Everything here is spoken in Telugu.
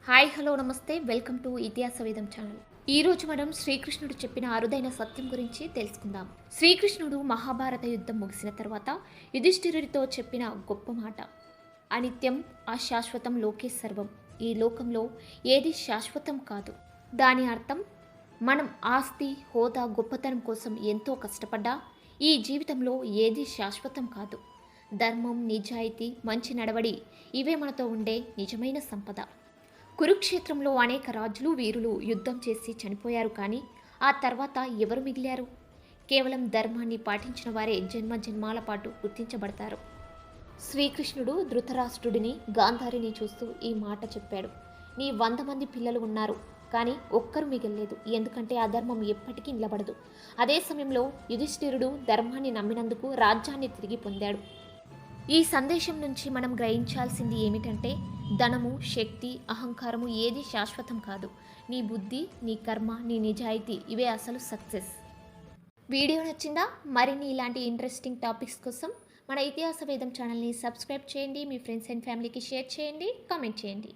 హాయ్ హలో నమస్తే వెల్కమ్ టు ఇతిహాస వేదం ఛానల్. ఈరోజు మనం శ్రీకృష్ణుడు చెప్పిన అరుదైన సత్యం గురించి తెలుసుకుందాం. శ్రీకృష్ణుడు మహాభారత యుద్ధం ముగిసిన తర్వాత యుధిష్ఠిరుడితో చెప్పిన గొప్ప మాట, అనిత్యం అశాశ్వతం లోకే సర్వం. ఈ లోకంలో ఏది శాశ్వతం కాదు. దాని అర్థం, మనం ఆస్తి హోదా గొప్పతనం కోసం ఎంతో కష్టపడ్డా ఈ జీవితంలో ఏది శాశ్వతం కాదు. ధర్మం, నిజాయితీ, మంచి నడవడి ఇవే మనతో ఉండే నిజమైన సంపద. కురుక్షేత్రంలో అనేక రాజులు వీరులు యుద్ధం చేసి చనిపోయారు, కానీ ఆ తర్వాత ఎవరు మిగిలారు? కేవలం ధర్మాన్ని పాటించిన వారే జన్మ జన్మాల పాటు గుర్తించబడతారు. శ్రీకృష్ణుడు ధృతరాష్ట్రుడిని, గాంధారిని చూస్తూ ఈ మాట చెప్పాడు. నీ 100 మంది పిల్లలు ఉన్నారు, కానీ ఒక్కరు మిగల్లేదు. ఎందుకంటే అధర్మం ఎప్పటికీ నిలబడదు. అదే సమయంలో యుధిష్ఠిరుడు ధర్మాన్ని నమ్మినందుకు రాజ్యాన్ని తిరిగి పొందాడు. ఈ సందేశం నుంచి మనం గ్రహించాల్సింది ఏమిటంటే, ధనము, శక్తి, అహంకారము ఏది శాశ్వతం కాదు. నీ బుద్ధి, నీ కర్మ, నీ నిజాయితీ ఇవే అసలు సక్సెస్. వీడియో నచ్చిందా? మరిన్ని ఇలాంటి ఇంట్రెస్టింగ్ టాపిక్స్ కోసం మన ఇతిహాస వేదం ఛానల్ని సబ్స్క్రైబ్ చేయండి. మీ ఫ్రెండ్స్ అండ్ ఫ్యామిలీకి షేర్ చేయండి, కామెంట్ చేయండి.